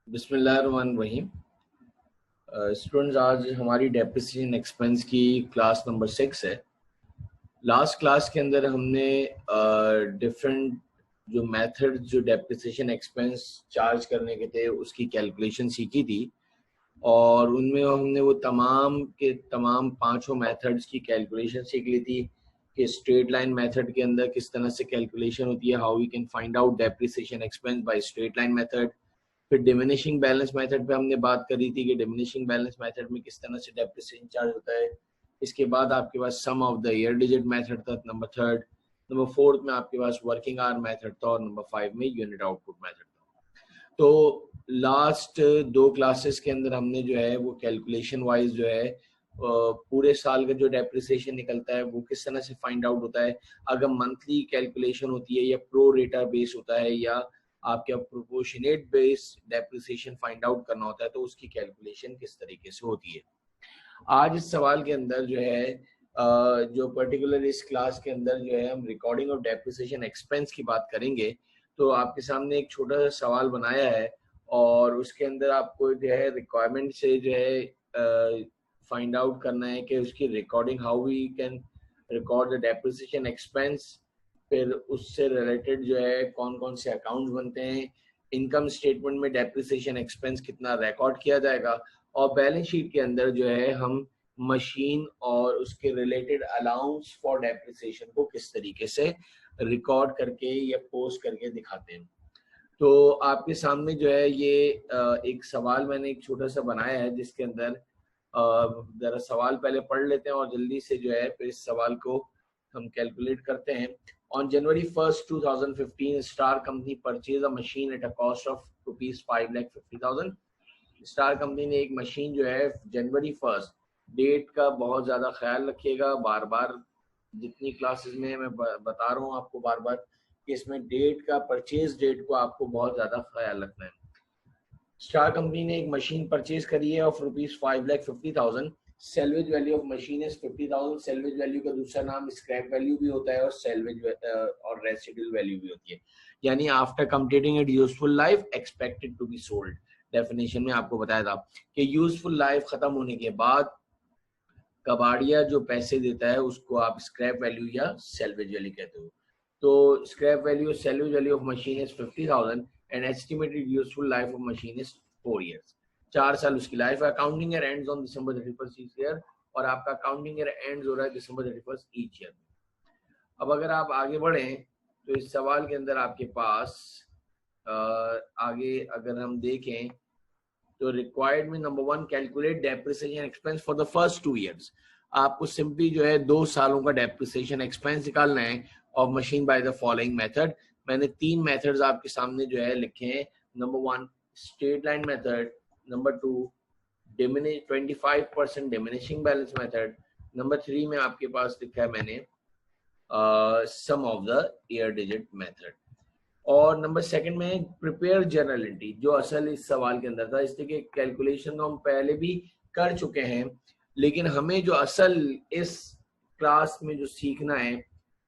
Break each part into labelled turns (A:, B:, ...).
A: बिस्मिल्लाहिर्रहमानिर्रहीम। स्टूडेंट्स, आज हमारी डेप्रिसिएशन एक्सपेंस की क्लास नंबर 6 है। लास्ट क्लास के अंदर हमने डिफरेंट जो मेथड जो डेप्रिसिएशन एक्सपेंस चार्ज करने के थे उसकी कैलकुलेशन सीखी थी, और उनमें हमने वो तमाम के तमाम पांचों मेथड्स की कैलकुलेशन सीख ली थी कि स्ट्रेट लाइन मेथड के अंदर किस तरह से कैलकुलेशन होती है, how we can find out depreciation expense by straight line method. फिर डिमिनिशिंग बैलेंस मेथड पे हमने बात करी थी कि डिमिनिशिंग बैलेंस मेथड में किस तरह से डेप्रिसिएशन चार्ज होता है। इसके बाद आपके पास sum of the year digit method था नंबर 3। नंबर 4 में आपके पास वर्किंग आवर मेथड था, और नंबर 5 में यूनिट आउटपुट मेथड था। तो लास्ट 2 क्लासेस के अंदर हमने जो है वो कैलकुलेशन वाइज जो है पूरे साल का जो डेप्रिसिएशन निकलता है वो किस तरह से फाइंड आउट होता है, अगर मंथली कैलकुलेशन होती है या प्रो रेटा बेस होता है या आपके proportionate base depreciation find out करना होता है, तो उसकी कैलकुलेशन किस तरीके से होती है। आज इस सवाल के अंदर जो है जो पर्टिकुलर इस क्लास के अंदर जो है हम रिकॉर्डिंग ऑफ डेप्रिसिएशन एक्सपेंस की बात करेंगे। तो आपके सामने एक छोटा सा सवाल बनाया है, और उसके अंदर आपको जो है रिक्वायरमेंट से जो है फाइंड आउट करना है कि उसकी recording how we can record the depreciation expense. फिर उससे रिलेटेड जो है कौन कौन से अकाउंट बनते हैं, इनकम स्टेटमेंट में डेप्रिसिएशन एक्सपेंस कितना रिकॉर्ड किया जाएगा, और बैलेंस शीट के अंदर जो है हम मशीन और उसके रिलेटेड अलाउंस फॉर डेप्रिसिएशन को किस तरीके से रिकॉर्ड करके या पोस्ट करके दिखाते हैं। तो आपके सामने जो है ये एक सवाल मैंने एक छोटा सा बनाया है, जिसके अंदर जरा सवाल पहले पढ़ लेते हैं और जल्दी से जो है फिर इस सवाल को हम कैलकुलेट करते हैं। On January 1st, 2015, Star Company purchased a machine at a cost of rupees 5,50,000। Star company ने एक मशीन जो है जनवरी 1st, डेट का बहुत ज़्यादा ख्याल रखिएगा। बार बार जितनी क्लासेस में मैं बता रहा हूँ आपको बार बार कि इसमें डेट का, परचेज डेट को आपको बहुत ज़्यादा ख्याल रखना है। स्टार कंपनी ने एक मशीन परचेज करी है of rupees 5,50,000। Salvage value of machine is 50,000। Salvage value का दूसरा नाम स्क्रैप वैल्यू भी होता है और सेल्वेज और रेसिडुअल वैल्यू भी होती है, यानी after completing it useful life expected to be sold. Definition में आपको बताया था कि यूजफुल लाइफ खत्म होने के बाद कबाड़िया जो पैसे देता है उसको आप स्क्रैप वैल्यू या सेल्वेज वैल्यू कहते हो। तो scrap value salvage value of machine is 50,000 and estimated useful life of machine is 4 years। 4 साल उसकी लाइफ है। Accounting year ends on December 31st each year, और आपका अकाउंटिंग ईयर एंड्स हो रहा है December 31st each year। अब अगर आप आगे बढ़ें तो इस सवाल के अंदर आपके पास आगे अगर हम देखें तो रिक्वायर्ड में number 1, calculate depreciation expense for the first 2 years। आपको सिंपली जो है 2 सालों का डेप्रिसिएशन एक्सपेंस निकालना है of machine by the following method. मैंने 3 मेथड्स आपके सामने जो है लिखे हैं। Number 1, straight line method. Number 2, 25% diminishing balance method. Number 3 में आपके पास लिखा है मैंने sum of the year digit method. और नंबर 2 में प्रिपेयर जर्नल एंट्री, जो असल इस सवाल के अंदर था। इसलिए कि कैलकुलेशन तो हम पहले भी कर चुके हैं, लेकिन हमें जो असल इस क्लास में जो सीखना है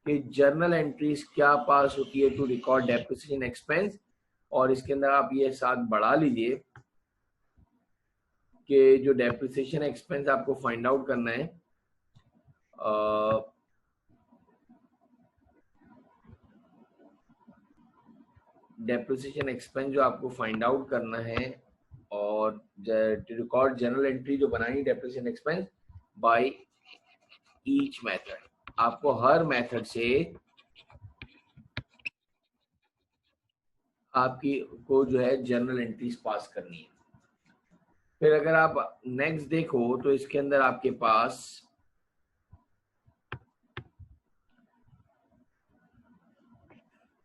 A: कि जर्नल एंट्रीज क्या पास होती है टू रिकॉर्ड डेप्रिसिएशन एक्सपेंस। और इसके अंदर आप ये साथ बढ़ा लीजिए कि जो डेप्रिसिएशन एक्सपेंस आपको फाइंड आउट करना है, डेप्रिसिएशन एक्सपेंस जो आपको फाइंड आउट करना है, और रिकॉर्ड जर्नल एंट्री जो बनानी depreciation expense by each method. आपको हर मेथड से आपकी को जो है जर्नल एंट्रीज पास करनी है। फिर अगर आप नेक्स्ट देखो तो इसके अंदर आपके पास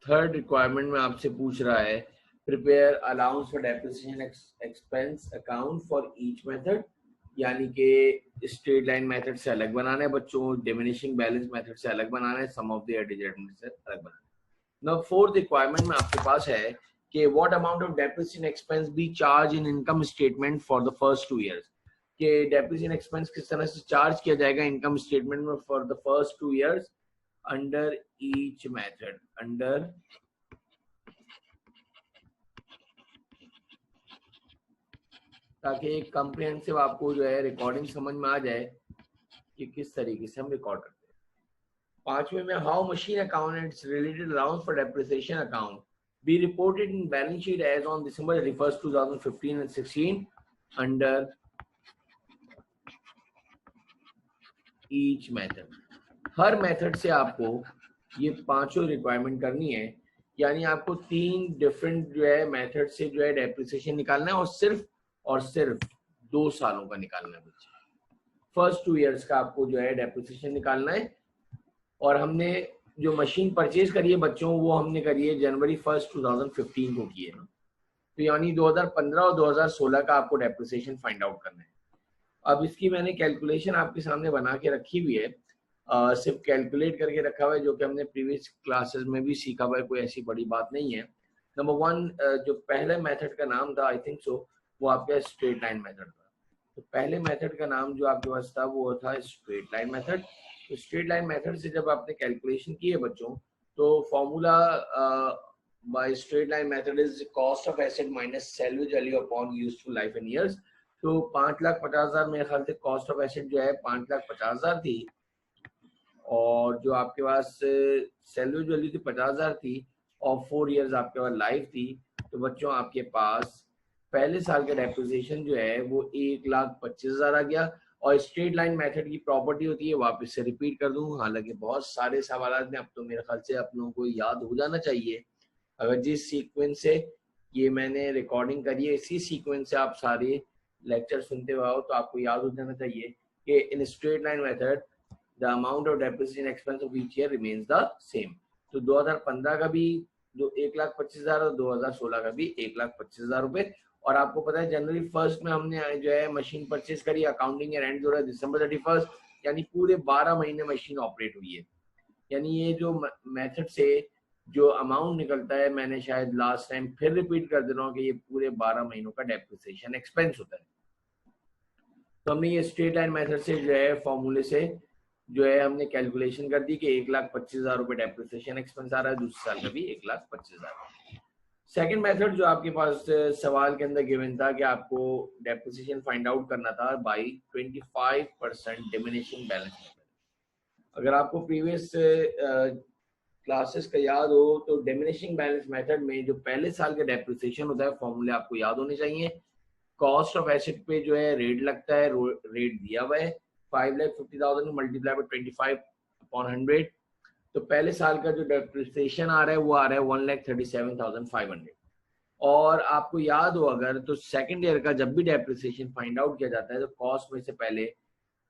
A: थर्ड रिक्वायरमेंट में आपसे पूछ रहा है prepare allowance for depreciation expense account for each method, यानी कि स्ट्रेट लाइन मेथड से अलग बनाना है बच्चों, डिमिनिशिंग बैलेंस मेथड से अलग बनाना है, सम ऑफ द डिजिट से अलग बनाना है। नाउ फोर्थ रिक्वायरमेंट में आपके पास है कि what amount of depreciation expense B charge in income statement for the first 2 years। कि डेप्रिसिएशन एक्सपेंस किस तरह से चार्ज किया जाएगा इनकम स्टेटमेंट में for the first 2 years under each method, under ताकि एक कॉम्प्रिहेंसिव आपको जो है रिकॉर्डिंग समझ में आ जाए कि किस तरीके से हम रिकॉर्ड करते हैं। पांचवें में how machine account and its related allowance for depreciation account be reported in balance sheet as on December 31st, 2015 and 16 under each method. हर मेथड से आपको ये पांचों रिक्वायरमेंट करनी है, यानी आपको 3 डिफरेंट जो है मेथड से जो है डेप्रिसिएशन निकालना है और सिर्फ 2 सालों का निकालना है बच्चे। फर्स्ट 2 इयर्स का आपको जो है डेप्रिसिएशन निकालना है। और हमने जो मशीन परचेज करी है बच्चों, वो हमने करी है January 1st, 2015 को की है ना, तो यानी 2015 और 2016 का आपको डेप्रिसिएशन फाइंड आउट करना है। अब इसकी मैंने कैलकुलेशन आपके सामने बना के रखी हुई है, सिर्फ कैलकुलेट करके रखा हुआ है, जो कि हमने प्रीवियस क्लासेस में भी सीखा हुआ है, कोई ऐसी बड़ी बात नहीं है। नंबर 1 जो पहले मेथड का नाम था, आई थिंक सो, वो आपका स्ट्रेट लाइन मेथड था। तो पहले मेथड का नाम जो आपके पास था वो था स्ट्रेट लाइन मेथड। तो स्ट्रेट लाइन मेथड से जब आपने कैलकुलेशन की है बच्चों, तो formula bye straight line method is cost of asset minus salvage value upon useful life in years. तो 5,50,000 मेरे ख्याल से कॉस्ट ऑफ एसेट जो है 5,50,000 थी, और जो आपके पास सैल्वेज वैल्यू थी 50,000 थी, और 4 इयर्स आपके पास लाइफ थी। तो बच्चों आपके पास पहले साल का डेप्रिसिएशन जो है वो 1,25,000 आ गया। और स्ट्रेट लाइन मेथड की प्रॉपर्टी होती है, वापस से रिपीट कर दूं, हालांकि बहुत सारे सवाल ने, अब तो मेरे ख्याल से आप लोगों को याद हो जाना चाहिए। अगर जिस सीक्वेंस से ये मैंने रिकॉर्डिंग करी है, इसी सीक्वेंस से आप सारे लेक्चर सुनते हुए आओ, तो आपको याद हो जाना चाहिए कि in straight line method the amount of depreciation expense of each year remains the same. तो 2015 का भी जो 1,25,000 और 2016 का भी 1,25,000 रुपए। और आपको पता है January 1st में हमने जो है मशीन परचेज करी, अकाउंटिंग ईयर एंड जो है December 31st, यानी पूरे 12 महीने मशीन ऑपरेट हुई है। यानी ये जो मेथड से जो अमाउंट निकलता है, मैंने शायद लास्ट टाइम फिर रिपीट कर दे रहा हूँ कि ये पूरे 12 महीनों का डेप्रिसिएशन एक्सपेंस होता है। तो हमने ये स्ट्रेट लाइन मेथड से जो है फॉर्मूले से जो है हमने कैलकुलेशन कर दी कि 1,25,000 रुपए डेप्रिसिएशन एक्सपेंस आ रहा है, दूसरे साल का भी 1,25,000। सेकंड मेथड जो आपके पास सवाल के अंदर गिवन था कि आपको डेप्रिसिएशन फाइंड आउट करना था बाय 25% डिमिनिशिंग बैलेंस मेथड। अगर आपको प्रीवियस क्लासेस का याद हो, तो डिमिनिशिंग बैलेंस मेथड में जो पहले साल का डेप्रिसिएशन होता है, फॉर्मूले आपको याद होने चाहिए। कॉस्ट ऑफ एसेट पे जो है रेट लगता है, रेट दिया हुआ है 5,50,000 मल्टीप्लाई बाय 25/100। तो पहले साल का जो डेप्रिसिएशन आ रहा है वो आ रहा है 1,37,500। और आपको याद हो अगर, तो सेकंड ईयर का जब भी डेप्रिसिएशन फाइंड आउट किया जाता है, तो कॉस्ट में से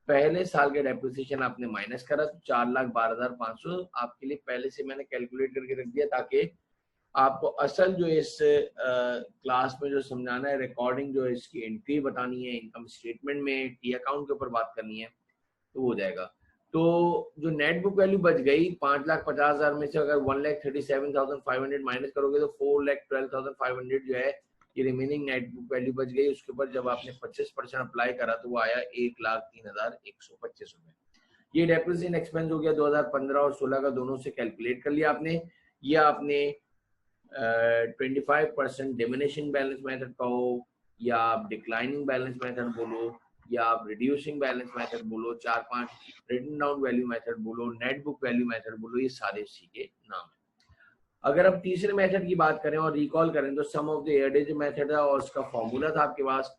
A: पहले साल का डेप्रिसिएशन आपने माइनस करा, तो 4,12,500 आपके लिए पहले से मैंने कैलकुलेट करके रख दिया, ताकि आपको असल जो इस क्लास में जो समझाना है, रिकॉर्डिंग जो इसकी एंट्री बतानी है, इनकम स्टेटमेंट में टी अकाउंट के ऊपर बात करनी है, तो वो हो जाएगा। तो जो नेट बुक वैल्यू बच गई 5,50,000 में से अगर 1,37,500 माइनस करोगे, तो 4,12,500 जो है ये रिमेनिंग नेट बुक वैल्यू बच गई। उसके ऊपर जब आपने 25% अप्लाई करा, तो वो आया 1,03,125 रुपए। ये डेप्रिसिएशन एक्सपेंस हो गया 2015 और 16 का, दोनों से कैलकुलेट कर लिया आपने। या आपने 25% डिमिनिशिंग बैलेंस मेथड कहो, या आप डिक्लाइनिंग बैलेंस मेथड बोलो, या आप रिड्यूसिंग बैलेंस मेथड बोलो, 4-5 रिटन डाउन वैल्यू मेथड बोलो, नेट बुक वैल्यू मेथड बोलो, ये सारे उसी के नाम है। अगर हम तीसरे मेथड की बात करें और रिकॉल करें, तो sum of the year digit method है, और उसका फॉर्मूला था आपके पास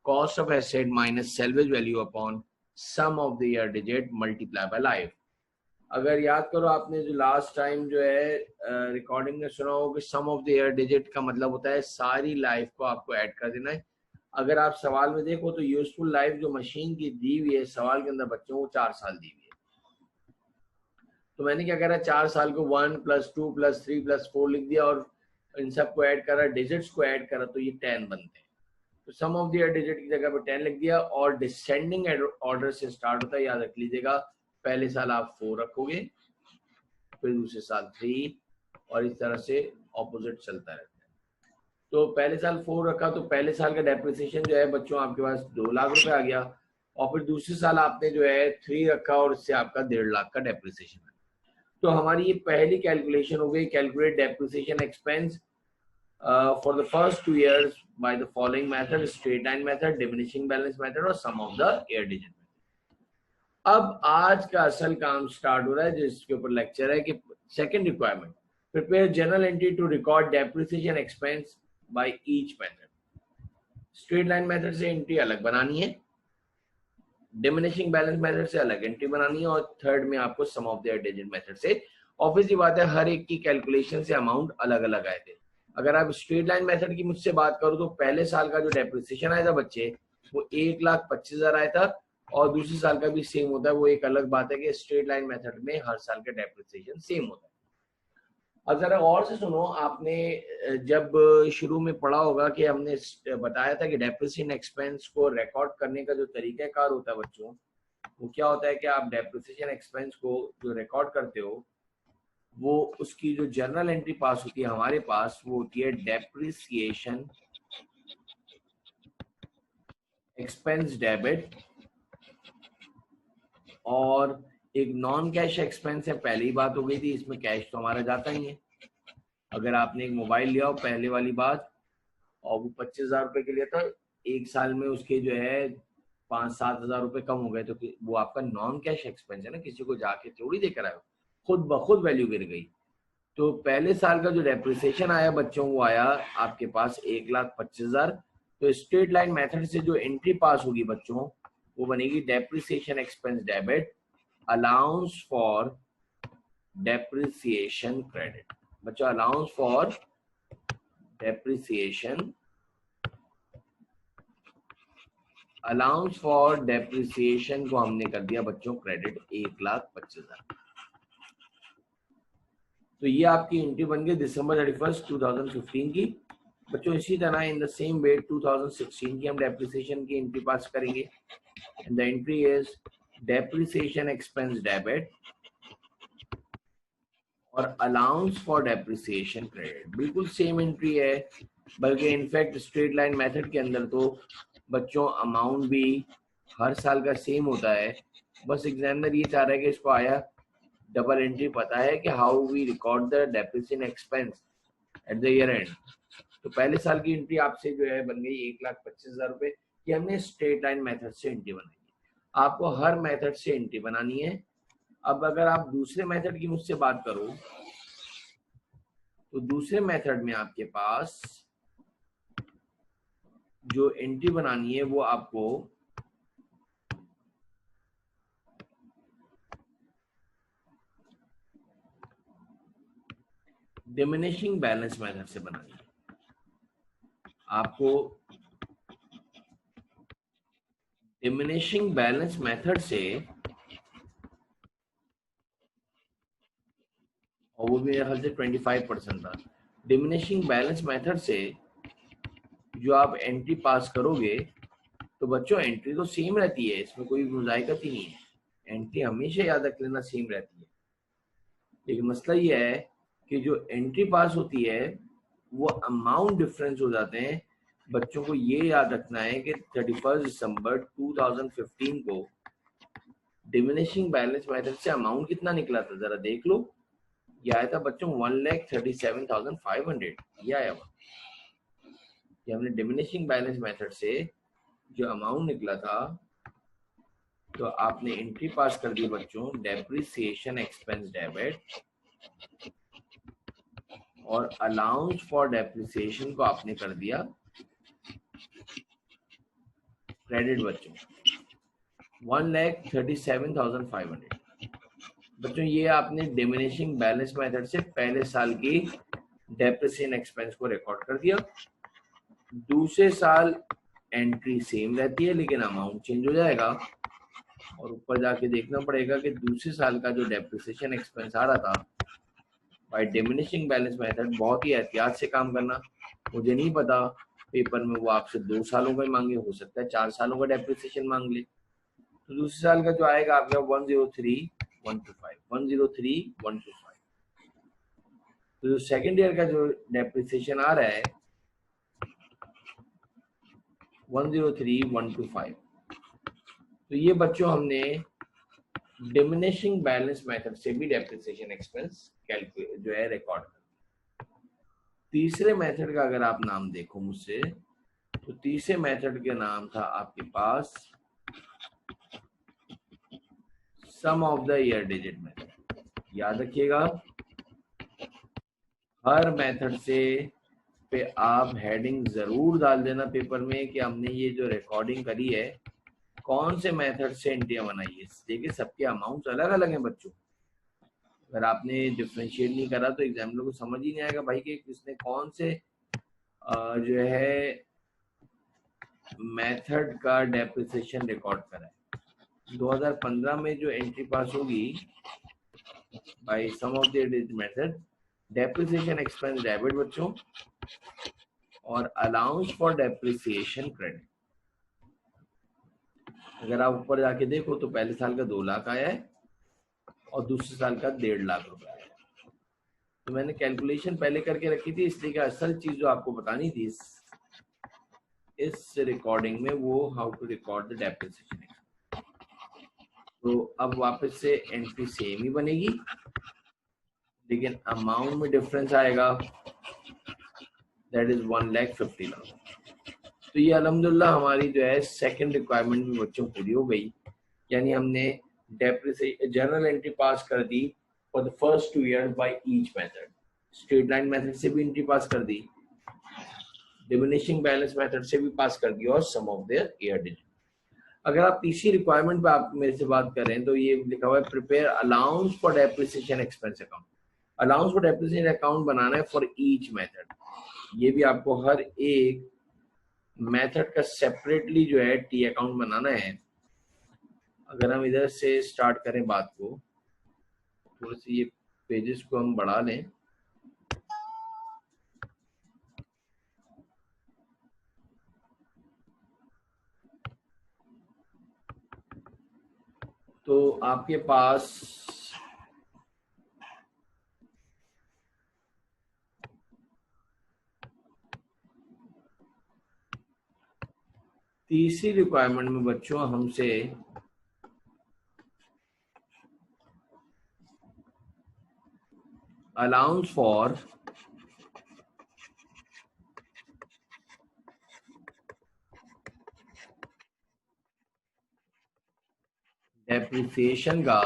A: cost of asset minus salvage value upon sum of the year digit multiply by life. अगर याद करो आपने जो लास्ट टाइम जो है रिकॉर्डिंग में सुना हो कि सम ऑफ द ईयर डिजिट का मतलब होता है सारी लाइफ को आपको ऐड कर देना है। अगर आप सवाल में देखो तो यूजफुल लाइफ जो मशीन की दी हुई है सवाल के अंदर बच्चों को 4 साल दी हुई है। तो मैंने क्या करा, 4 साल को 1 + 2 + 3 + 4 लिख दिया, और इन सबको ऐड करा, डिजिट्स को ऐड करा, तो ये 10 बनते हैं। तो sum of the year digit की जगह पे 10 लिख दिया, और डिसेंडिंग ऑर्डर से स्टार्ट होता है, याद रख लीजिएगा। पहले साल आप 4 रखोगे, फिर दूसरे साल 3, और इस तरह से ऑपोजिट चलता रहता है। तो पहले साल 4 रखा, तो पहले साल का डेप्रिसिएशन जो है बच्चों आपके पास 2 लाख रुपए आ गया, और फिर दूसरे साल आपने जो है 3 रखा, और इससे आपका 1.5 लाख का डेप्रिसिएशन है। तो हमारी ये पहली कैलकुलेशन हो गई, calculate depreciation expense for the first 2 years by the following method: straight line method, diminishing balance method और sum of the air digit method. अब आज का असल काम स्टार्ट हो रहा है जिसके ऊपर लेक्चर है कि second requirement, prepare journal entry to record depreciation expense by each method. Straight line method से एंट्री अलग बनानी है, डिमिनिशिंग बैलेंस मेथड से अलग एंट्री बनानी है, और थर्ड में आपको सम ऑफ द डिजिट मेथड से. ऑब्वियसली बात है हर एक की कैलकुलेशन से अमाउंट अलग अलग आए थे. अगर आप स्ट्रेट लाइन मेथड की मुझसे बात करो तो पहले साल का जो डेप्रिसिएशन आया था बच्चे वो 1,25,000 आया था, और दूसरे साल का भी सेम होता है. वो एक अलग बात है कि स्ट्रेट लाइन मेथड में हर साल का डेप्रिसिएशन सेम होता है. अब जरा और से सुनो, आपने जब शुरू में पढ़ा होगा कि हमने बताया था कि डेप्रिसिएशन एक्सपेंस को रिकॉर्ड करने का जो तरीकाकार होता है बच्चों, वो क्या होता है कि आप डेप्रिसिएशन एक्सपेंस को जो रिकॉर्ड करते हो वो उसकी जो जर्नल एंट्री पास होती है हमारे पास वो होती है डेप्रिसिएशन एक्सपेंस डेबिट, और एक नॉन कैश एक्सपेंस है. पहले ही बात हो गई थी, इसमें कैश तो हमारा जाता ही है. अगर आपने एक मोबाइल लिया हो पहले वाली बात, और वो 25,000 रुपए के लिए था, एक साल में उसके जो है 5-7 हजार रुपए कम हो गए, तो वो आपका नॉन कैश एक्सपेंस है ना, किसी को जाके थोड़ी देकर आए, खुद ब खुद वैल्यू गिर गई. तो पहले साल का जो डेप्रिसिएशन आया बच्चों वो आया आपके पास 1,25,000. तो स्ट्रेट लाइन मेथड से जो एंट्री पास होगी बच्चों वो बनेगी depreciation expense debit, allowance for depreciation credit. बच्चों allowance for depreciation, allowance for depreciation को हमने कर दिया बच्चों क्रेडिट 1,25,000. तो ये आपकी एंट्री बन गई दिसंबर 31, 2015 की. बच्चों इसी तरह इन द सेम वे 2016 की हम डेप्रिसिएशन की एंट्री पास करेंगे. And the entry is depreciation expense debit और अलाउंस फॉर डेप्रिसिएशन क्रेडिट. बिल्कुल सेम एंट्री है, बल्कि इनफैक्ट स्ट्रेट लाइन मेथड के अंदर तो बच्चों अमाउंट भी हर साल का सेम होता है. बस एग्जामिनर ये चाह रहा है कि इसको आया डबल एंट्री पता है कि how we record the depreciation expense at the year end. तो पहले साल की एंट्री आपसे जो है बन गई 1,25,000 रुपए. ये हमने स्ट्रेट लाइन मेथड से एंट्री बनाई. आपको हर मेथड से एंट्री बनानी है. अब अगर आप दूसरे मेथड की मुझसे बात करो तो दूसरे मेथड में आपके पास जो एंट्री बनानी है वो आपको डिमिनिशिंग बैलेंस मेथड से बनानी है. आपको डिमिनिशिंग बैलेंस मेथड से, और वो भी मेरे ख्याल से 25% था, डिमिनिशिंग बैलेंस मेथड से जो आप एंट्री पास करोगे तो बच्चों एंट्री तो सेम रहती है, इसमें कोई मुज़ायकत ही नहीं है. एंट्री हमेशा याद रख लेना सेम रहती है. लेकिन मसला ये है कि जो एंट्री पास होती है वो अमाउंट डिफरेंस हो जाते हैं. बच्चों को ये याद रखना है कि 31 दिसंबर 2015 को डिमिनिशिंग बैलेंस मेथड से अमाउंट कितना निकला था जरा देख लो. ये आया था बच्चों 1,37,500. ये आया हुआ, ये हमने डिमिनिशिंग बैलेंस मेथड से जो अमाउंट निकला था. तो आपने एंट्री पास कर दी बच्चों डेप्रिसिएशन एक्सपेंस डेबिट और अलाउंस फॉर डेप्रिसिएशन को आपने कर दिया क्रेडिट बच्चों 1,37,500. बच्चों ये आपने डिमिनिशिंग बैलेंस मेथड से पहले साल की डेप्रिसिएशन एक्सपेंस को रिकॉर्ड कर दिया. दूसरे साल एंट्री सेम रहती है लेकिन अमाउंट चेंज हो जाएगा, और ऊपर जाके देखना पड़ेगा कि दूसरे साल का जो डेप्रिसिएशन एक्सपेंस आ रहा था बाय डिमिनिशिंग बैलेंस मेथड. बहुत ही एहतियात से काम करना. मुझे नहीं पता पेपर में वो आपसे 2 सालों का ही मांगे, हो सकता है 4 सालों का डेप्रिसिएशन मांग ले. तो दूसरे साल का जो आएगा आपका 103,125, 103,125. तो जो सेकेंड ईयर का जो डेप्रिसिएशन आ रहा है 103,125. तो ये बच्चों हमने डिमिनिशिंग बैलेंस मेथड से भी डेप्रिसिएशन एक्सपेंस कैलकुलेट जो है रिकॉर्ड कर. तीसरे मेथड का अगर आप नाम देखो मुझसे, तो तीसरे मेथड के नाम था आपके पास sum of the year digit method. याद रखिएगा, हर मेथड से पे आप हेडिंग जरूर डाल देना पेपर में कि हमने ये जो रिकॉर्डिंग करी है कौन से मेथड से एंट्रियां बनाई है। देखिए सबके अमाउंट अलग अलग हैं बच्चों, अगर आपने डिफरेंशिएट नहीं करा तो एग्जामिनर को समझ ही नहीं आएगा भाई कि किसने कौन से जो है मेथड का डेप्रिसिएशन रिकॉर्ड करा है। 2015 में जो एंट्री पास होगी by sum of the method, depreciation expense debit बच्चों और अलाउंस फॉर डेप्रिसिएशन क्रेडिट। अगर आप ऊपर जाके देखो तो पहले साल का 2 लाख आया है और दूसरे साल का 1.5 लाख रुपए आया है। तो मैंने कैलकुलेशन पहले करके रखी थी, इसलिए कि असल चीज जो आपको बतानी थी इस रिकॉर्डिंग में वो how to record the depreciation. तो अब वापस से एंट्री सेम ही बनेगी, लेकिन अमाउंट में डिफरेंस आएगा, दैट इज 1,50,000। तो ये अल्हम्दुलिल्लाह हमारी जो है सेकंड रिक्वायरमेंट भी बच्चों पूरी हो गई, यानी हमने डेप्रिसिएशन जर्नल एंट्री पास कर दी for the first 2 year by each method. Straight line method से भी एंट्री पास कर दी, डिमिनिशिंग बैलेंस मेथड से भी पास कर दी और सम ऑफ देयर ईयर डिजिट। अगर आप तीसरी रिक्वायरमेंट पे आप मेरे से बात करें तो ये लिखा हुआ है prepare allowance for depreciation expense account. Allowance for depreciation account बनाना है फॉर ईच मेथड। ये भी आपको हर एक मेथड का सेपरेटली जो है टी अकाउंट बनाना है। अगर हम इधर से स्टार्ट करें बात को, थोड़े से ये पेजेस को हम बढ़ा लें, तो आपके पास तीसरी रिक्वायरमेंट में बच्चों हमसे अलाउंस फॉर डेप्रिसिएशन का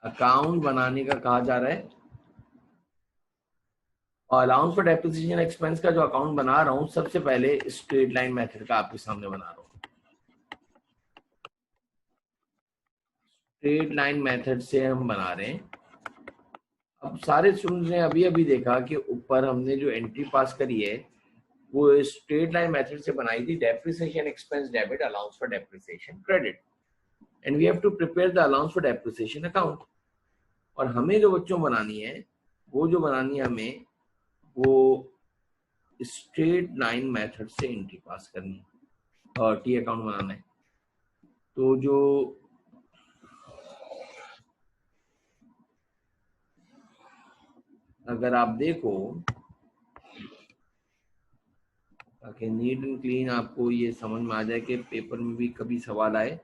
A: अकाउंट बनाने का कहा जा रहा है। और अलाउंस फॉर डेप्रिसिएशन एक्सपेंस का जो अकाउंट बना रहा हूं, सबसे पहले स्ट्रेट लाइन मेथड का आपके सामने बना रहा हूं। स्ट्रेट लाइन मेथड से हम बना रहे हैं। अब सारे स्टूडेंट्स ने अभी अभी देखा कि ऊपर हमने जो एंट्री पास करी है वो स्ट्रेट लाइन मेथड से बनाई थी, depreciation expense debit allowance for depreciation credit, and we have to prepare the allowance for depreciation account. और हमें जो बच्चों बनानी है वो जो बनानी है हमें वो स्ट्रेट लाइन मेथड से एंट्री पास करनी है और टी अकाउंट बनाना है। तो जो अगर आप देखो ताकि नीट एंड क्लीन आपको ये समझ में आ जाए कि पेपर में भी कभी सवाल आए,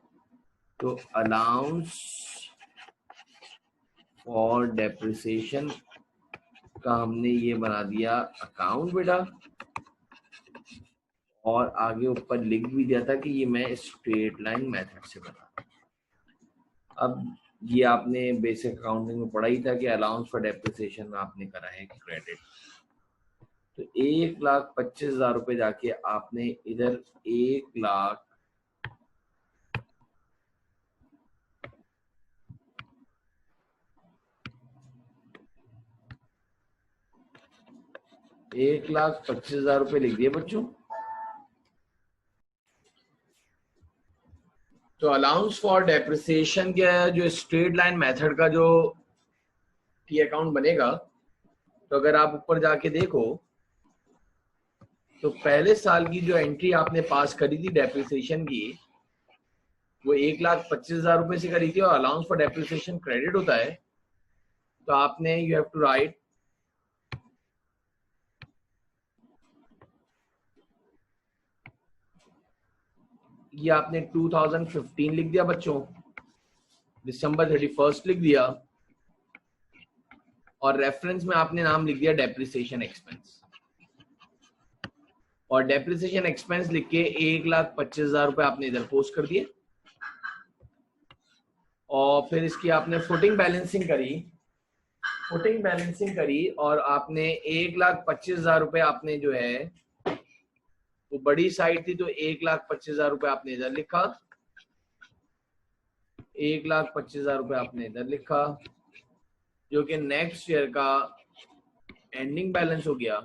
A: तो अलाउंस फॉर डेप्रिसिएशन का हमने ये बना दिया अकाउंट बेटा, और आगे ऊपर लिख भी दिया था कि ये मैं स्ट्रेट लाइन मेथड से बना। अब ये आपने बेसिक अकाउंटिंग में पढ़ा ही था कि अलाउंस फॉर डेप्रिसिएशन में आपने करा है क्रेडिट। तो 1,25,000 रुपए जाके आपने इधर 1,00,000 1,25,000 रुपए लिख दिए बच्चों। तो अलाउंस फॉर डेप्रिसिएशन के जो स्ट्रेट लाइन मेथड का जो टी अकाउंट बनेगा, तो अगर आप ऊपर जाके देखो तो पहले साल की जो एंट्री आपने पास करी थी डेप्रिसिएशन की वो 1,25,000 रुपए से करी थी, और अलाउंस फॉर डेप्रिसिएशन क्रेडिट होता है। तो आपने यू हैव टू राइट ये आपने 2015 लिख दिया बच्चों, December 31 लिख दिया, और रेफरेंस में आपने नाम लिख दिया डेप्रिसिएशन एक्सपेंस, और डेप्रिसिएशन एक्सपेंस लिख के 1,25,000 रुपए आपने इधर पोस्ट कर दिए। और फिर इसकी आपने फुटिंग बैलेंसिंग करी और आपने 1,25,000 रुपए आपने जो है वो बड़ी साइड थी तो 1,25,000 रुपए आपने इधर लिखा, 1,25,000 रुपए आपने इधर लिखा, जो कि नेक्स्ट ईयर का एंडिंग बैलेंस हो गया।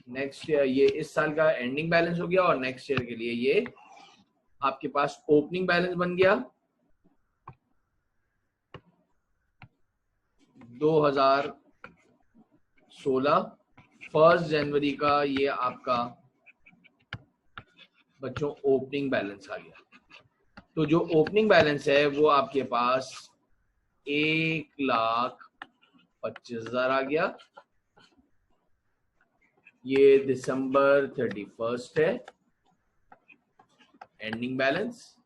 A: नेक्स्ट ईयर ये इस साल का एंडिंग बैलेंस हो गया और नेक्स्ट ईयर के लिए ये आपके पास ओपनिंग बैलेंस बन गया 2016। 1 जनवरी का ये आपका बच्चों ओपनिंग बैलेंस आ गया। तो जो ओपनिंग बैलेंस है वो आपके पास 1,25,000 आ गया। ये दिसंबर 31 है एंडिंग बैलेंस।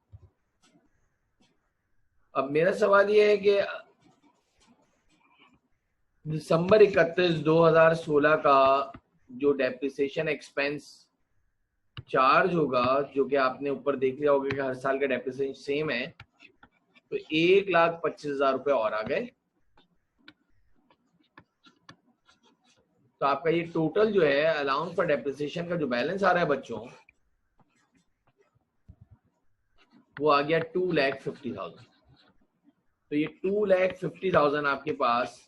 A: अब मेरा सवाल ये है कि दिसंबर 31, 2016 का जो डेप्रिसिएशन एक्सपेंस चार्ज होगा, जो कि आपने ऊपर देख लिया होगा कि हर साल का डेप्रिसिएशन सेम है, तो 1,25,000 रुपए और आ गए। तो आपका ये टोटल जो है अलाउंस फॉर डेप्रिसिएशन का जो बैलेंस आ रहा है बच्चों, वो आ गया 2,50,000। तो ये 2,50,000 आपके पास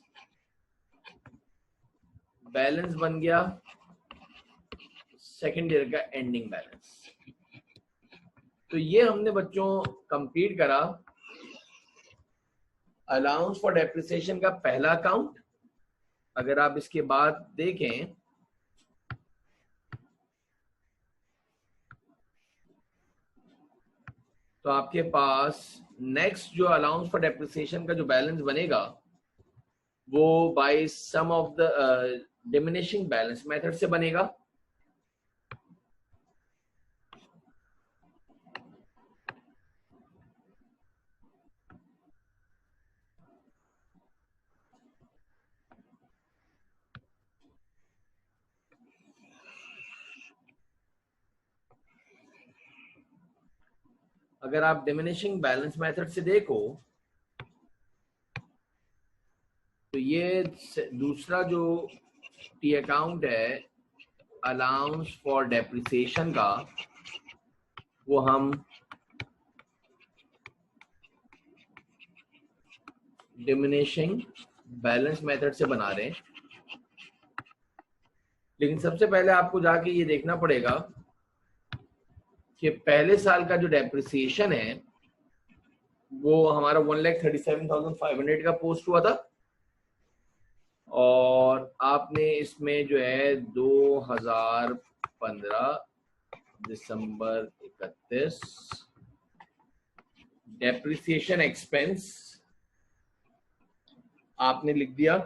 A: बैलेंस बन गया सेकेंड ईयर का एंडिंग बैलेंस। तो ये हमने बच्चों कंप्लीट करा अलाउंस फॉर डेप्रिसिएशन का पहला अकाउंट। अगर आप इसके बाद देखें तो आपके पास नेक्स्ट जो अलाउंस फॉर डेप्रिसिएशन का जो बैलेंस बनेगा वो by sum of the diminishing balance method से बनेगा। अगर आप डिमिनिशिंग बैलेंस मेथड से देखो तो ये दूसरा जो टी अकाउंट है अलाउंस फॉर डेप्रिसिएशन का, वो हम डिमिनिशिंग बैलेंस मेथड से बना रहे हैं। लेकिन सबसे पहले आपको जाके ये देखना पड़ेगा कि पहले साल का जो डेप्रिसिएशन है वो हमारा 1,37,500 का पोस्ट हुआ था, और आपने इसमें जो है 2015 दिसंबर 31 डेप्रिसिएशन एक्सपेंस आपने लिख दिया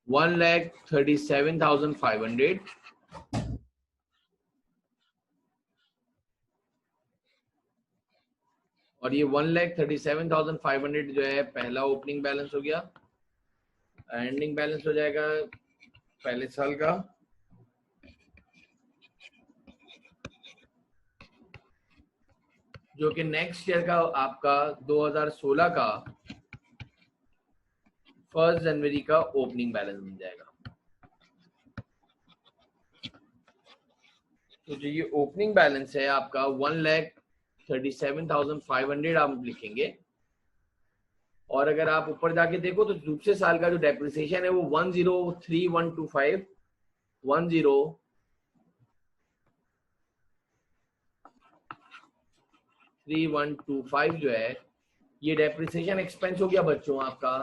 A: 1,37,500। और ये 1,37,500 जो है पहला ओपनिंग बैलेंस हो गया। एंडिंग बैलेंस हो जाएगा पहले साल का, जो कि नेक्स्ट ईयर का आपका 2016 का 1 जनवरी का ओपनिंग बैलेंस बन जाएगा। तो जो ये ओपनिंग बैलेंस है आपका 1,37,500 आप लिखेंगे। और अगर आप ऊपर जाके देखो तो दूसरे साल का जो डेप्रिसिएशन है वो 1,03,125 1,03,125 जो है ये डेप्रिसिएशन एक्सपेंस हो गया बच्चों आपका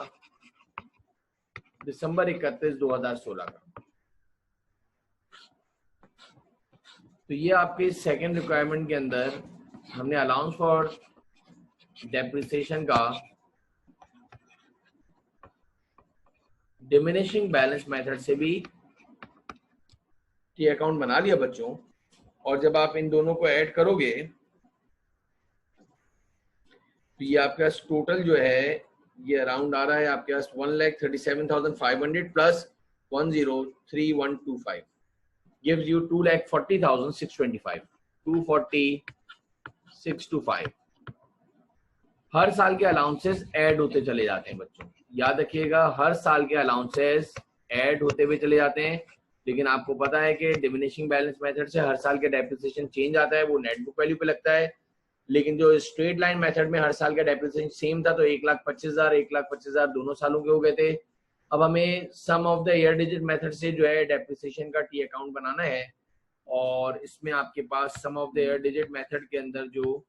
A: दिसंबर 31, 2016 का। तो ये आपके सेकेंड रिक्वायरमेंट के अंदर हमने अलाउंस फॉर डेप्रिसिएशन का डिमिनिशिंग बैलेंस मेथड से भी टी अकाउंट बना लिया बच्चों। और जब आप इन दोनों को ऐड करोगे तो ये आपके पास टोटल जो है ये अराउंड आ रहा है आपके पास 1,37,500 प्लस 103,125 gives you 2,40,625 240,625। हर साल के अलाउंसेस ऐड होते चले जाते हैं बच्चों, याद रखिएगा, हर साल के अलाउंसेस ऐड होते हुए चले जाते हैं। लेकिन आपको पता है कि डिमिनिशिंग बैलेंस मेथड से हर साल का डेप्रिसिएशन चेंज आता है, वो नेट बुक वैल्यू पे लगता है। लेकिन जो स्ट्रेट लाइन मेथड में हर साल का डेप्रिसिएशन सेम था, तो 1,25,000 1,25,000 दोनों सालों के हो गए थे। अब हमें sum of the year digit method से जो है डेप्रिसिएशन का टी अकाउंट बनाना है, और इसमें आपके पास sum of the year digit method के अंदर जो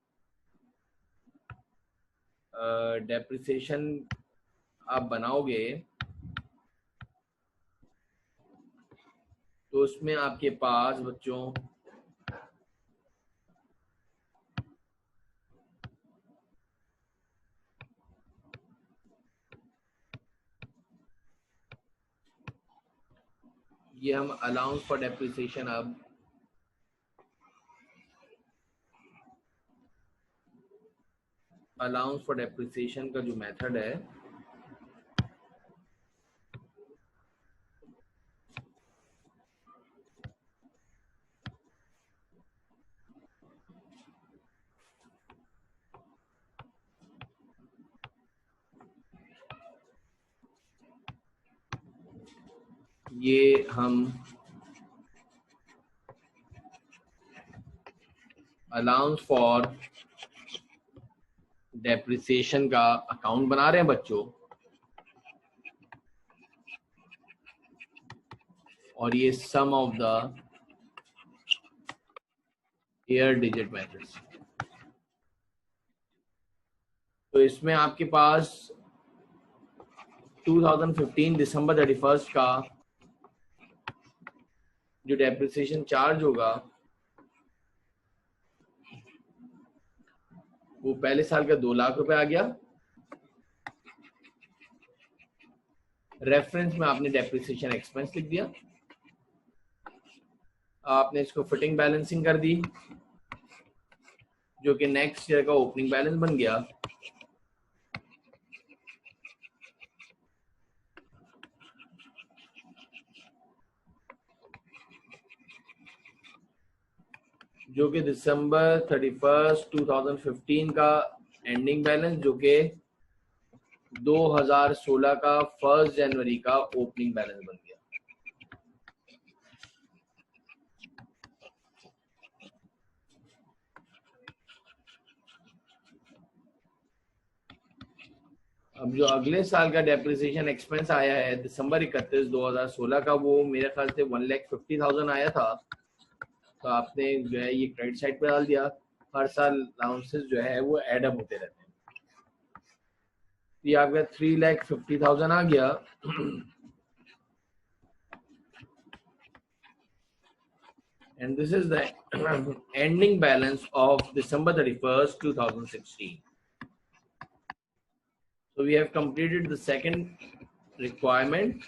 A: डेप्रिसिएशन आप बनाओगे तो उसमें आपके पास बच्चों ये हम अलाउंस फॉर डेप्रिसिएशन, अब अलाउंस फॉर डेप्रिसिएशन का जो मेथड है ये हम अलाउंस फॉर डेप्रिसिएशन का अकाउंट बना रहे हैं बच्चों, और ये sum of the year digit methods. तो इसमें आपके पास 2015 दिसंबर 31 का जो डेप्रिसिएशन चार्ज होगा वो पहले साल का 2 लाख रुपए आ गया। रेफरेंस में आपने डेप्रिसिएशन एक्सपेंस लिख दिया, आपने इसको फिटिंग बैलेंसिंग कर दी जो कि नेक्स्ट ईयर का ओपनिंग बैलेंस बन गया। जो कि दिसंबर 31 2015 का एंडिंग बैलेंस, जो कि 2016 का 1 जनवरी का ओपनिंग बैलेंस बन गया। अब जो अगले साल का डेप्रिसिएशन एक्सपेंस आया है दिसंबर 31 2016 का, वो मेरे ख्याल से 1,50,000 आया था। तो आपने जो है ये क्रेडिट साइड पे डाल दिया। हर साल अलाउंसेस जो है वो एडअप होते रहते हैं। ये आपका 3,50,000 आ गया। And this is the ending balance of December 31st 2016. So we have completed the second requirement,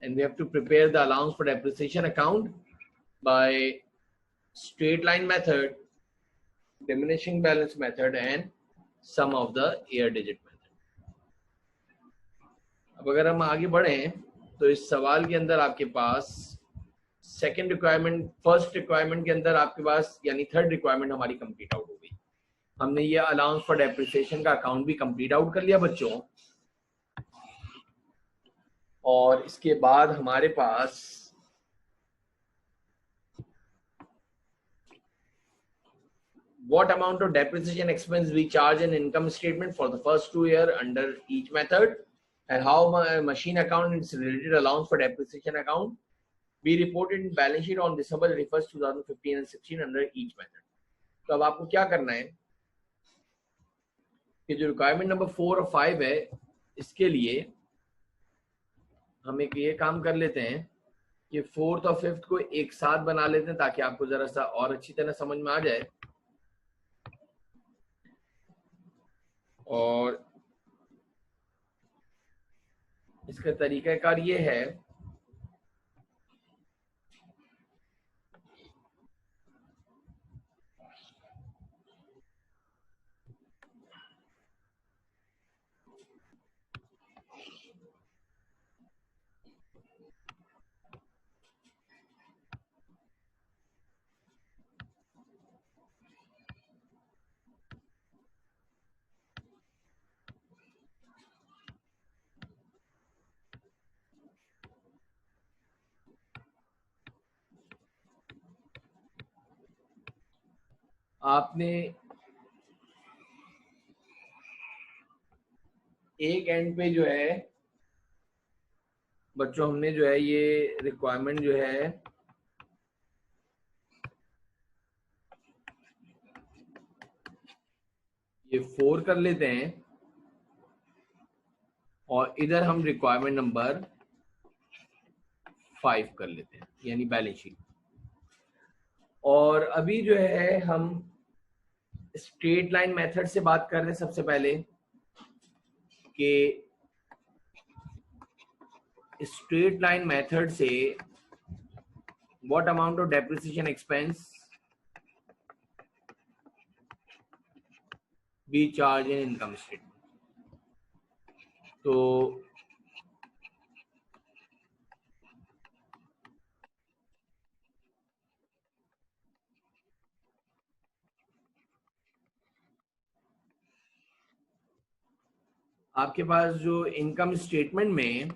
A: and we have to prepare the allowance for depreciation account by straight line method, diminishing balance method, and sum of the year digit method. अब अगर हम आगे बढ़ें तो इस सवाल के अंदर आपके पास सेकंड रिक्वायरमेंट, फर्स्ट रिक्वायरमेंट के अंदर आपके पास यानी थर्ड रिक्वायरमेंट हमारी कंप्लीट आउट हो गई। हमने ये अलाउंस फॉर डेप्रिसिएशन का अकाउंट भी कंप्लीट आउट कर लिया बच्चों, और इसके बाद हमारे पास what amount of depreciation expense we charge in income statement for the first 2 years under each method, and how machine account and its related allowance for depreciation account be reported in balance sheet on December 31st 2015 and 16 under each method। तो अब आपको क्या करना है कि जो requirement number 4 और 5 है, इसके लिए हम एक ये काम कर लेते हैं कि 4th और 5th को एक साथ बना लेते हैं ताकि आपको जरा सा और अच्छी तरह समझ में आ जाए। और इसका तरीकाकार ये है आपने एक एंड पे जो है बच्चों, हमने जो है ये रिक्वायरमेंट जो है ये 4 कर लेते हैं और इधर हम रिक्वायरमेंट नंबर 5 कर लेते हैं, यानी बैलेंस शीट। और अभी जो है हम स्ट्रेट लाइन मेथड से बात कर रहे हैं। सबसे पहले कि स्ट्रेट लाइन मेथड से what amount of depreciation expense B charge in income statement. तो आपके पास जो इनकम स्टेटमेंट में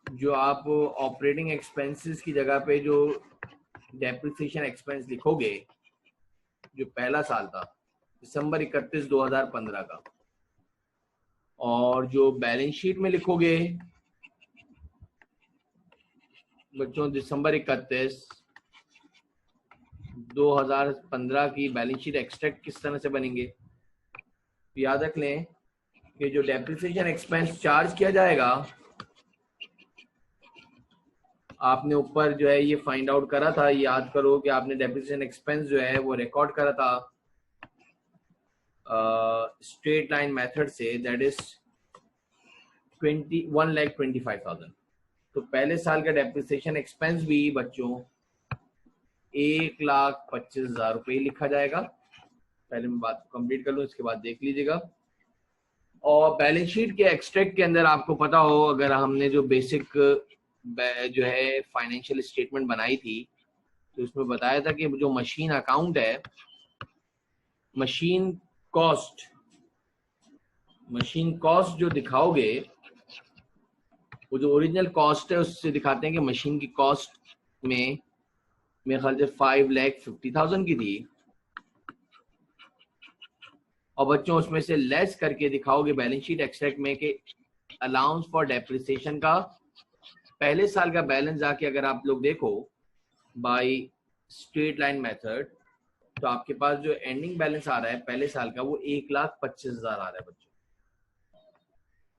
A: जो आप ऑपरेटिंग एक्सपेंसेस की जगह पे जो डेप्रिसिएशन एक्सपेंस लिखोगे, जो पहला साल था दिसंबर 31, 2015 का, और जो बैलेंस शीट में लिखोगे बच्चों दिसंबर 31, 2015 की बैलेंस शीट एक्सट्रैक्ट किस तरह से बनेंगे। याद रख लें कि जो डेप्रिसिएशन एक्सपेंस चार्ज किया जाएगा, आपने ऊपर जो है ये फाइंड आउट करा था, याद करो कि आपने डेप्रिसिएशन एक्सपेंस जो है वो रिकॉर्ड करा था स्ट्रेट लाइन मेथड से, दैट इज 1,25,000। तो पहले साल का डेप्रिसिएशन एक्सपेंस भी बच्चों 1,25,000 रुपये लिखा जाएगा। पहले मैं बात को कंप्लीट कर लूँ, इसके बाद देख लीजिएगा। और बैलेंस शीट के एक्सट्रैक्ट के अंदर आपको पता हो, अगर हमने जो बेसिक जो है फाइनेंशियल स्टेटमेंट बनाई थी तो उसमें बताया था कि जो मशीन अकाउंट है, मशीन कॉस्ट जो दिखाओगे वो जो ओरिजिनल कॉस्ट है उससे दिखाते हैं कि मशीन की कॉस्ट में मेरे ख्याल से 5,50,000 की थी, और बच्चों उसमें से लेस करके दिखाओगे बैलेंस शीट एक्सट्रैक्ट में कि अलाउंस फॉर डेप्रिसिएशन का पहले साल का बैलेंस जाके अगर आप लोग देखो बाय स्ट्रेट लाइन मेथड, तो आपके पास जो एंडिंग बैलेंस आ रहा है पहले साल का वो 1,25,000 आ रहा है बच्चों।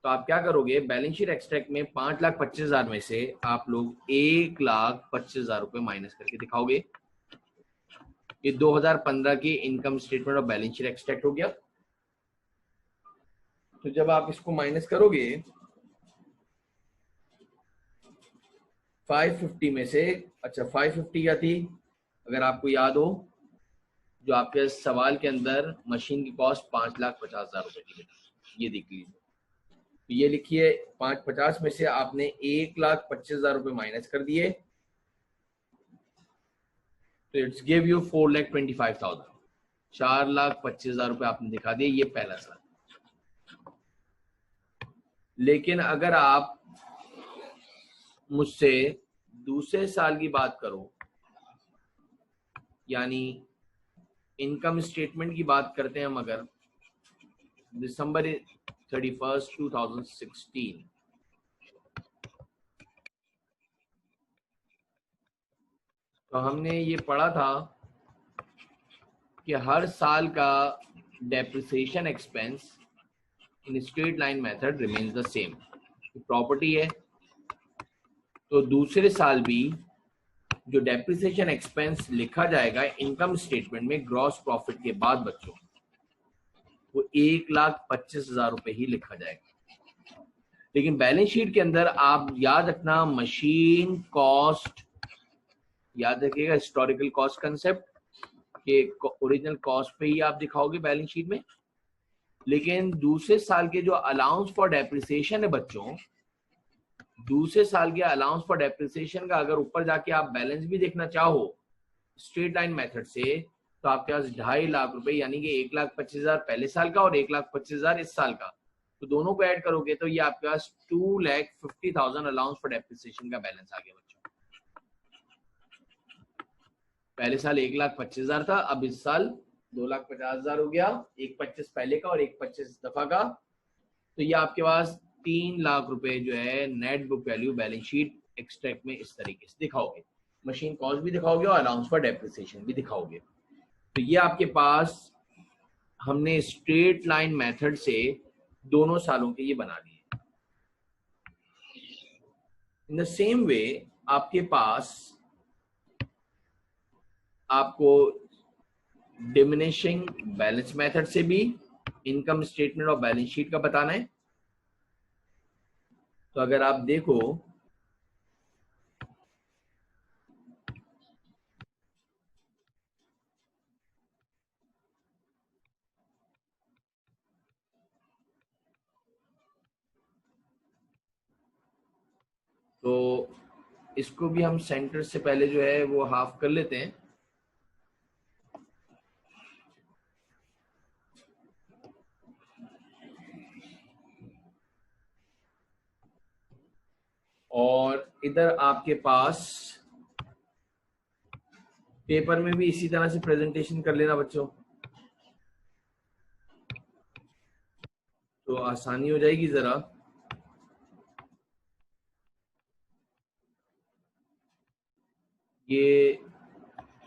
A: तो आप क्या करोगे, बैलेंस शीट एक्सट्रैक्ट में 5,25,000 में से आप लोग 1,25,000 रुपए माइनस करके दिखाओगे। ये 2015 की इनकम स्टेटमेंट और बैलेंस शीट एक्सट्रैक्ट हो गया। तो जब आप इसको माइनस करोगे 550 में से, अच्छा 550 क्या थी अगर आपको याद हो, जो आपके सवाल के अंदर मशीन की कॉस्ट 5,50,000 रुपए की, ये देख लीजिए। तो ये लिखिए 550 में से आपने 1,25,000 रुपए माइनस कर दिए, तो इट्स गिव यू 4,25,000, 4,25,000 रुपए आपने दिखा दिए, ये पहला साल। लेकिन अगर आप मुझसे दूसरे साल की बात करो, यानी इनकम स्टेटमेंट की बात करते हैं हम, अगर दिसंबर 31, 2016, तो हमने ये पढ़ा था कि हर साल का depreciation expense in straight line method remains the same. Property है तो दूसरे साल भी जो डेप्रिसिएशन एक्सपेंस लिखा जाएगा इनकम स्टेटमेंट में ग्रॉस प्रॉफिट के बाद बच्चों, वो 1,25,000 रुपए ही लिखा जाएगा। लेकिन बैलेंस शीट के अंदर आप याद रखना, मशीन कॉस्ट, याद रखिएगा हिस्टोरिकल कॉस्ट कंसेप्ट के ओरिजिनल कॉस्ट पे ही आप दिखाओगे बैलेंस शीट में, लेकिन दूसरे साल के जो अलाउंस फॉर डेप्रिसिएशन है बच्चों, दूसरे साल के अलाउंस फॉर डेप्रिसिएशन का अगर ऊपर जाके आप बैलेंस भी देखना चाहो स्ट्रेट लाइन मेथड से, तो आपके पास 2.5 लाख रुपए यानी कि 1,25,000 पहले साल का और 1,25,000 इस साल का, तो दोनों को ऐड करोगे तो ये आपके पास 2,50,000 अलाउंस फॉर डेप्रिसिएशन का बैलेंस आ गया बच्चों। पहले साल 1,25,000 था, अब इस साल 2,50,000 हो गया, 1,25 पहले का और 1,25 दफा का, तो ये आपके पास 3 लाख रुपए जो है net book value balance sheet extract में इस तरीके से दिखाओगे, मशीन कॉस्ट भी दिखाओगे और अलाउंस फॉर डेप्रिसिएशन भी दिखाओगे। तो ये आपके पास हमने स्ट्रेट लाइन मेथड से दोनों सालों के ये बना लिए। इन द सेम वे आपके पास आपको डिमिनिशिंग बैलेंस मेथड से भी इनकम स्टेटमेंट और बैलेंस शीट का बताना है। तो अगर आप देखो तो इसको भी हम सेंटर से पहले जो है वो हाफ कर लेते हैं। और इधर आपके पास पेपर में भी इसी तरह से प्रेजेंटेशन कर लेना बच्चों, तो आसानी हो जाएगी जरा। ये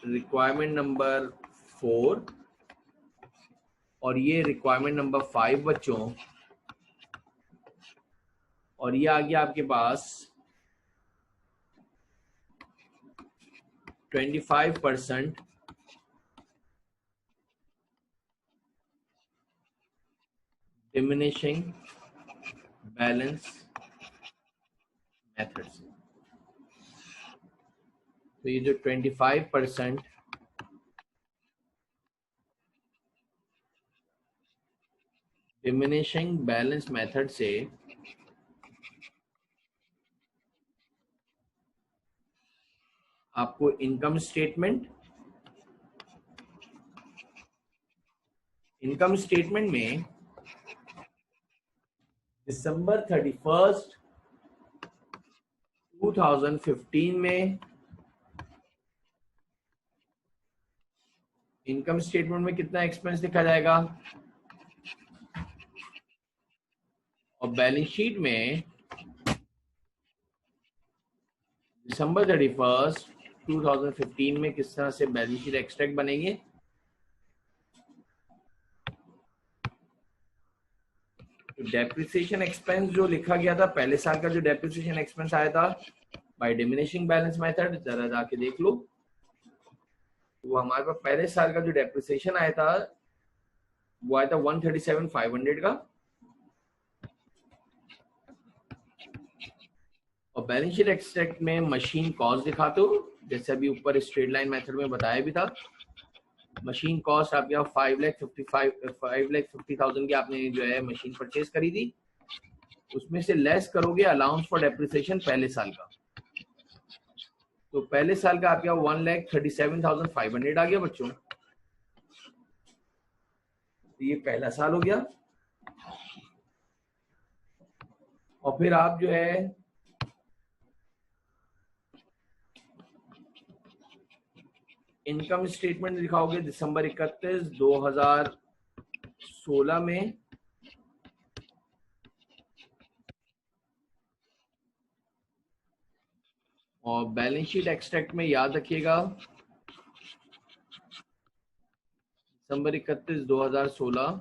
A: रिक्वायरमेंट नंबर 4 और ये रिक्वायरमेंट नंबर 5 बच्चों, और ये आ गया आपके पास 25% डिमिनिशिंग बैलेंस मेथड से। तो ये जो 25% डिमिनिशिंग बैलेंस मेथड से आपको इनकम स्टेटमेंट में दिसंबर 31, 2015 में इनकम स्टेटमेंट में कितना एक्सपेंस लिखा जाएगा, और बैलेंस शीट में दिसंबर 31, 2015 में किस तरह से बैलेंस शीट एक्सट्रैक्ट बनेंगे। डेप्रिसिएशन एक्सपेंस जो लिखा गया था पहले साल का, जो डेप्रिसिएशन एक्सपेंस आया था बाय डिमिनिशिंग बैलेंस मेथड, जरा जाके देख लो। वो हमारे पास पहले साल का जो डेप्रिसिएशन आया था वो आया था 137,500 का, और बैलेंस शीट एक्सट्रैक्ट में मशीन कॉस्ट दिखाते हो, जैसे अभी ऊपर स्ट्रेट लाइन मेथड में बताया भी था। मशीन कॉस्ट आपके यहाँ 5,50,000 की आपने जो है मशीन परचेज करी थी, उसमें से लेस करोगे अलाउंस फॉर डेप्रिसिएशन पहले साल का, तो पहले साल का आपके यहाँ 1,37,500 आ गया बच्चों। तो ये पहला साल हो गया। और फिर आप जो है इनकम स्टेटमेंट दिखाओगे दिसंबर 31, 2016 में, और बैलेंस शीट एक्सट्रैक्ट में याद रखिएगा दिसंबर 31, 2016।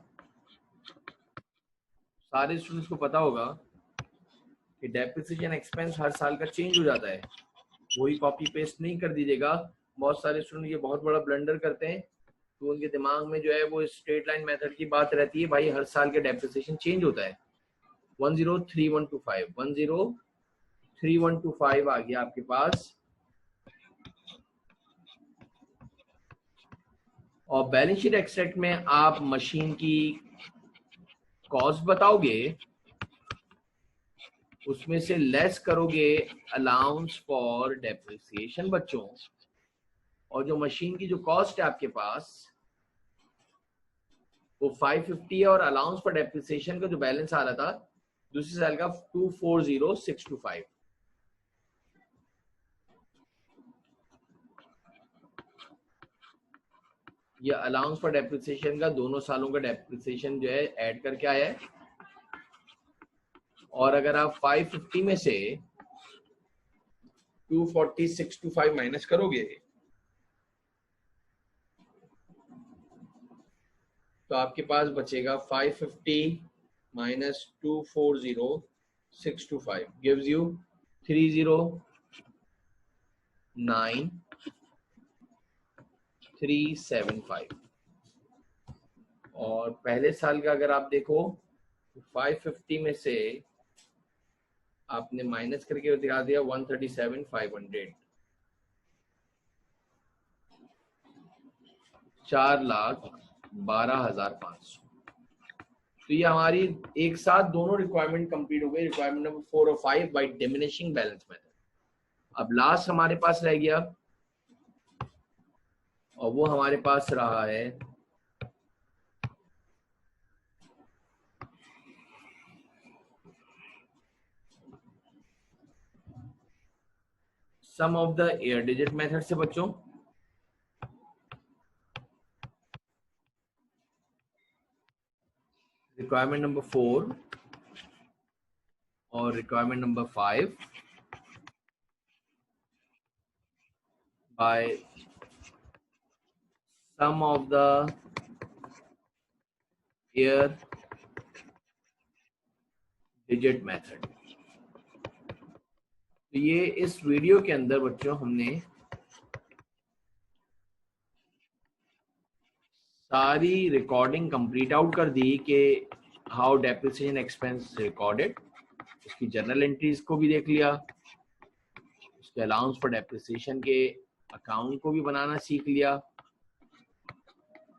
A: सारे स्टूडेंट्स को पता होगा कि डेप्रिसिएशन एक्सपेंस हर साल का चेंज हो जाता है, वही कॉपी पेस्ट नहीं कर दीजिएगा। बहुत सारे स्टूडेंट ये बहुत बड़ा ब्लंडर करते हैं, तो उनके दिमाग में जो है वो स्ट्रेट लाइन मेथड की बात रहती है, भाई हर साल के डेप्रिसिएशन चेंज होता है। 103125 आ गया आपके पास। और बैलेंस शीट एक्सट्रैक्ट में आप मशीन की कॉस्ट बताओगे उसमें से लेस करोगे अलाउंस फॉर डेप्रिसिएशन बच्चों, और जो मशीन की जो कॉस्ट है आपके पास वो 550 है, और अलाउंस फॉर डेप्रिसिएशन का जो बैलेंस आ रहा था दूसरे साल का 240625। ये अलाउंस फॉर डेप्रिसिएशन का दोनों सालों का डेप्रिसिएशन जो है ऐड करके आया है। और अगर आप 550 में से 240625 माइनस करोगे तो आपके पास बचेगा 550 माइनस 240625 गिव्स यू 309375। और पहले साल का अगर आप देखो 550 में से आपने माइनस करके दिखा दिया 137,500, 4,12,500। तो ये हमारी एक साथ दोनों रिक्वायरमेंट कंप्लीट हो गई, रिक्वायरमेंट नंबर 4 और 5 बाय डिमिनिशिंग बैलेंस मेथड। अब लास्ट हमारे पास रह गया और वो हमारे पास रहा है sum of the year digit method से बच्चों। रिक्वायरमेंट नंबर 4 और requirement number 5 by sum of the year digit method. तो ये इस वीडियो के अंदर बच्चों हमने सारी रिकॉर्डिंग कंप्लीट आउट कर दी कि हाउ डेप्रिसिएशन एक्सपेंस रिकॉर्डेड, उसकी जर्नल एंट्रीज को भी देख लिया, उसके अलाउंस फॉर डेप्रिसिएशन के अकाउंट को भी बनाना सीख लिया,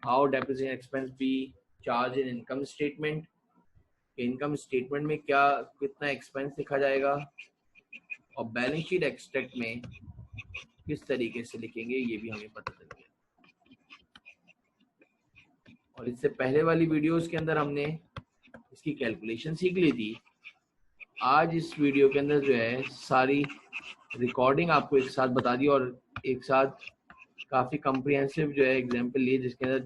A: how depreciation expense B charge in income statement, income statement में क्या कितना एक्सपेंस लिखा जाएगा, और बैलेंस शीट एक्सट्रैक्ट में किस तरीके से लिखेंगे ये भी हमें पता चल गया। और इससे पहले वाली वीडियोस के अंदर हमने इसकी कैलकुलेशन सीख ली थी। आज इस वीडियो के अंदर जो है सारी रिकॉर्डिंग आपको एक साथ बता दी और एक साथ काफ़ी कॉम्प्रिहेंसिव जो है एग्जाम्पल लिए, जिसके अंदर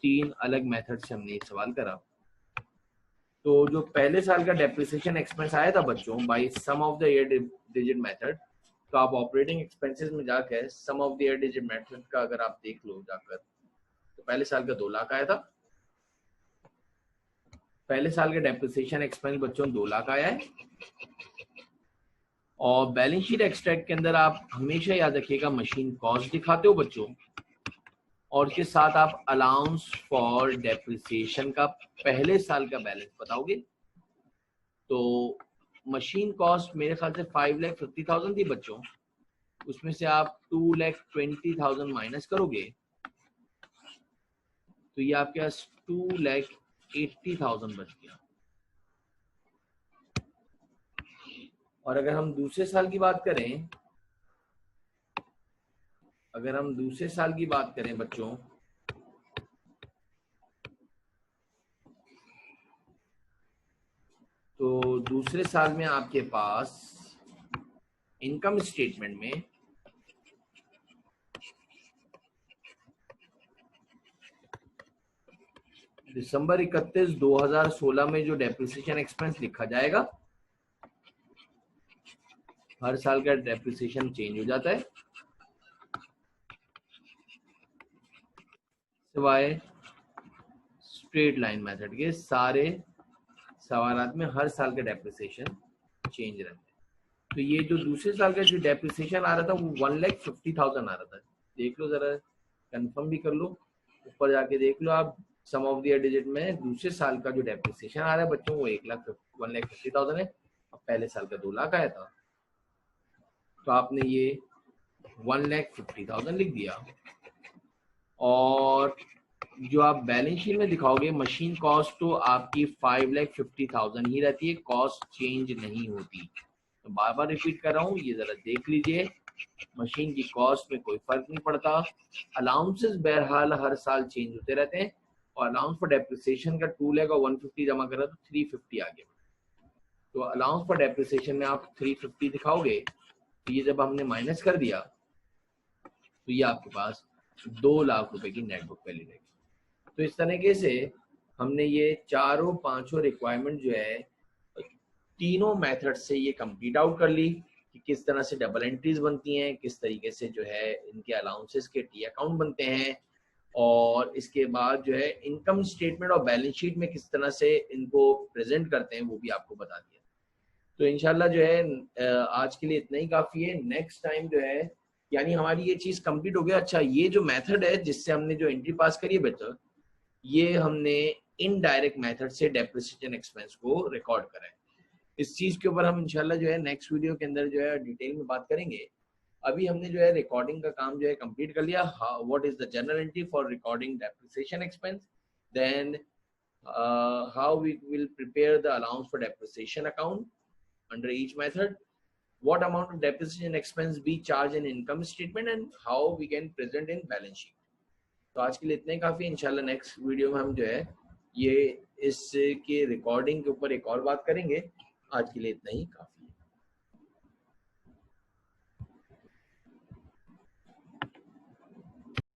A: 3 अलग मेथड से हमने सवाल करा। तो जो पहले साल का डेप्रिसिएशन एक्सपेंस आया था बच्चों by sum of the year digit method, तो आप ऑपरेटिंग एक्सपेंसेस में जाकर sum of the year digit method का अगर आप देख लो जाकर, तो पहले साल का 2 लाख आया था। पहले साल का डेप्रिसिएशन एक्सपेंस बच्चों 2 लाख आया है। और बैलेंस शीट एक्सट्रैक्ट के अंदर आप हमेशा याद रखिएगा मशीन कॉस्ट दिखाते हो बच्चों, और इसके साथ आप अलाउंस फॉर डेप्रिसिएशन का पहले साल का बैलेंस बताओगे। तो मशीन कॉस्ट मेरे ख्याल से 5,50,000 थी बच्चों, उसमें से आप 2,20,000 माइनस करोगे तो ये आपके पास 2,80,000 बच गया। और अगर हम दूसरे साल की बात करें, बच्चों, तो दूसरे साल में आपके पास इनकम स्टेटमेंट में दिसंबर 31, 2016 में जो डेप्रिसिएशन एक्सपेंस लिखा जाएगा, हर साल का डेप्रिसिएशन चेंज हो जाता है सिवाय स्ट्रेट लाइन मेथड के। सारे सवालात में हर साल का डेप्रिसिएशन चेंज रहता है। तो ये जो दूसरे साल का जो डेप्रिसिएशन आ रहा था वो 1,50,000 आ रहा था। देख लो जरा, कंफर्म भी कर लो, ऊपर जाके देख लो आप सम ऑफ द ईयर डिजिट में दूसरे साल का जो डेप्रिसिएशन आ रहा है बच्चों वो 1,50,000 है, और पहले साल का 2 लाख आया था। तो आपने ये 1,50,000 लिख दिया। और जो आप बैलेंस शीट में दिखाओगे मशीन कॉस्ट तो आपकी 5,50,000 ही रहती है, कॉस्ट चेंज नहीं होती। तो बार बार रिपीट कर रहा हूँ, ये जरा देख लीजिए, मशीन की कॉस्ट में कोई फर्क नहीं पड़ता। अलाउंसेस बहरहाल हर साल चेंज होते रहते हैं, और अलाउंस फॉर डेप्रिसिएशन का टूल है, 150 जमा करा तो 350 आ गया। तो अलाउंस फॉर डेप्रिसिएशन में आप 350 दिखाओगे, तो ये जब हमने माइनस कर दिया तो ये आपके पास 2 लाख रुपए की नेट बुक वैल्यू रहेगी। तो इस तरीके से हमने ये चारों पांचों रिक्वायरमेंट जो है तीनों मेथड से ये कंप्लीट आउट कर ली कि किस तरह से डबल एंट्रीज बनती हैं, किस तरीके से जो है इनके अलाउंसेस के टी अकाउंट बनते हैं, और इसके बाद जो है इनकम स्टेटमेंट और बैलेंस शीट में किस तरह से इनको प्रेजेंट करते हैं वो भी आपको बता दिया। तो इंशाल्लाह जो है आज के लिए इतना ही काफी है। नेक्स्ट टाइम जो है यानी हमारी ये चीज कंप्लीट हो गया। अच्छा, ये जो मेथड है जिससे हमने जो एंट्री पास करी है बेटा, ये हमने इनडायरेक्ट मेथड से डेप्रिसिएशन एक्सपेंस को रिकॉर्ड करा है। इस चीज के ऊपर हम इंशाल्लाह जो है नेक्स्ट वीडियो के अंदर जो है डिटेल में बात करेंगे। अभी हमने जो है रिकॉर्डिंग का काम जो है कंप्लीट कर लिया। What is the general entry for recording depreciation expense, then how we will prepare the allowance for depreciation account under each method, what amount of depreciation expense be charged in income statement, and how we can present in balance sheet. तो आज के लिए इतना ही काफी है। इंशाल्लाह next video में हम जो है ये इसके रिकॉर्डिंग के ऊपर एक और बात करेंगे। आज के लिए इतना ही काफी।